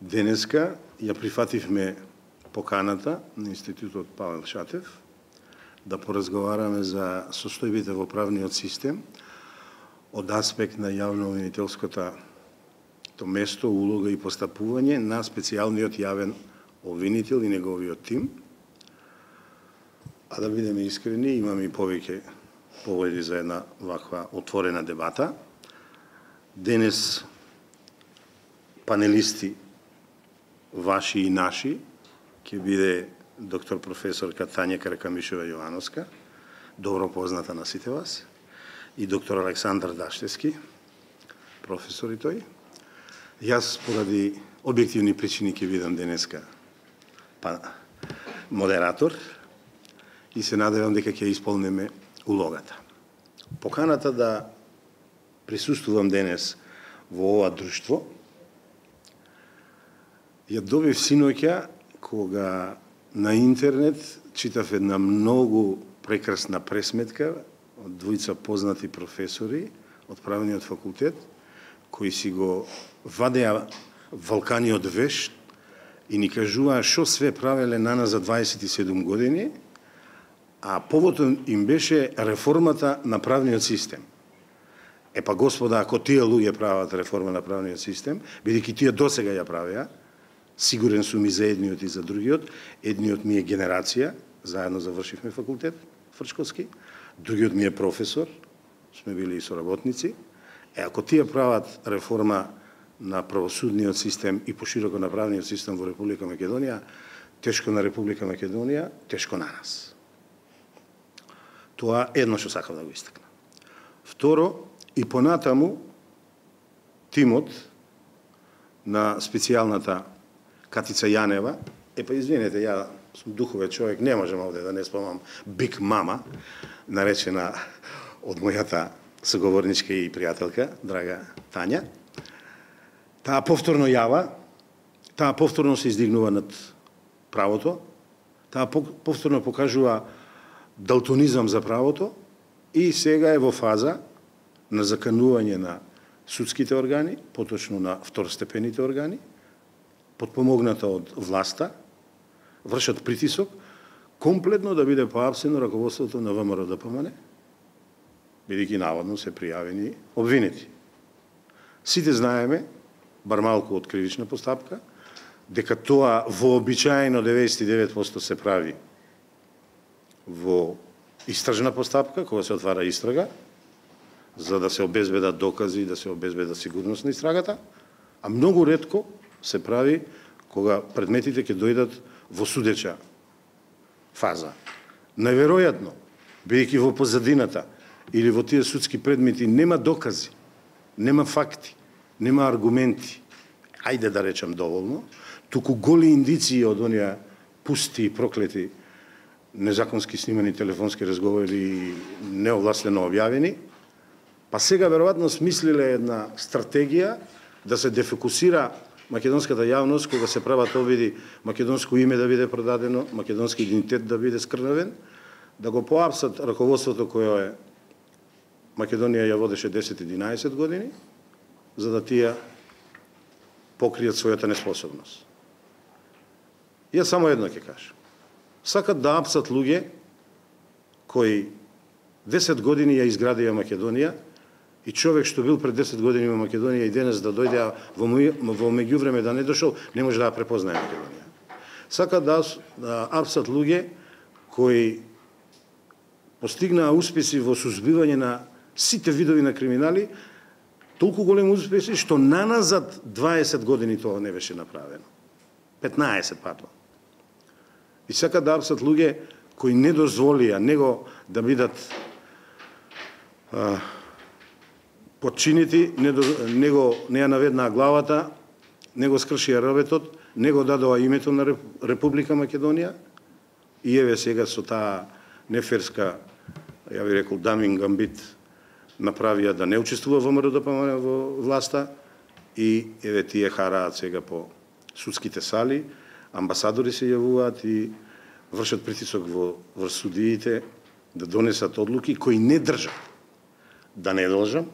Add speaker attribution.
Speaker 1: Денеска ја прифативме поканата на Институтот Павел Шатев да поразговараме за состојбите во правниот систем од аспект на јавно-обвинителското место, улога и постапување на специјалниот јавен обвинител и неговиот тим. А да бидеме искрени, имаме и повеќе поводи за една ваква отворена дебата. Денес панелисти ваши и наши ќе биде доктор професорка Тања Каракамишова-Јовановска, добро позната на сите вас, и доктор Александар Даштевски, професор и тој. Јас поради објективни причини ќе бидам денеска модератор и се надевам дека ќе исполниме улогата. Поканата да присуствувам денес во ова друштво ја добив синоќа кога на интернет читав една многу прекрасна пресметка од двојца познати професори од правниот факултет, кои си го вадеа валканиот веш и ни кажуваа што све правеле нана за 27 години, а поводот им беше реформата на правниот систем. Епа, господа, ако тие луѓе прават реформа на правниот систем, бидејќи тие досега ја правеа, сигурен сум и за едниот и за другиот. Едниот ми е генерација, заедно завршивме факултет Фрчковски, другиот ми е професор, сме били и соработници. Ако тие прават реформа на правосудниот систем и пошироко на правниот систем во Република Македонија, тешко на Република Македонија, тешко на нас. Тоа едно што сакам да го истакнам. Второ, и понатаму, тимот на специјалната Катица Јанева, извинете, ја сум духовен човек, не можам овде да не спомнам Биг Мама, наречена од мојата соговорничка и пријателка, драга Тања. Таа повторно јава, таа повторно се издигнува над правото, таа повторно покажува далтонизам за правото и сега е во фаза на заканување на судските органи, поточно на второстепените органи, подпомогната од власта, вршат притисок, комплетно да биде поапсено раководството на ВМРО ДПМН, бидејќи наводно се пријавени обвинети. Сите знаеме, бар малку од кривична постапка, дека тоа вообичаено 99% се прави во истражна постапка, кога се отвара истрага, за да се обезбедат докази и да се обезбеда сигурност на истрагата, а многу ретко се прави кога предметите ќе дојдат во судеча фаза. Најверојатно, бидејќи во позадината или во тие судски предмети нема докази, нема факти, нема аргументи, ајде да речам доволно, туку голи индиции од оние пусти и проклети незаконски снимани телефонски разговори и неовластено објавени, па сега веројатно смислиле една стратегија да се дефокусира македонската јавност кога се прават обиди македонско име да биде продадено, македонски идентитет да биде скрнавен, да го поапсат раководството кое Македонија ја водеше 10-11 години, за да тие покријат својата неспособност. Ја само едно ќе кажам. Сакат да апсат луѓе кои 10 години ја изградија Македонија и човек што бил пред 10 години во Македонија и денес да дојде во меѓувреме да не дошол, не може да ја препознае Македонија. Сакат да апсат луѓе кои постигнаа успеси во сузбивање на сите видови на криминали, толку големи успеси што наназад 20 години тоа не беше направено. 15 пардон. И сакат да апсат луѓе кои не дозволија него да бидат подчинети, него не ја наведнаа главата, него скршија работот, него дадоа името на Република Македонија и еве сега со таа неферска, ја би рекол, дамин гамбит, направија да не учествува во ВМРО ДПМН во власта и еве тие хараат сега по судските сали, амбасадори се јавуваат и вршат притисок во судиите да донесат одлуки кои не држат. Да не должам,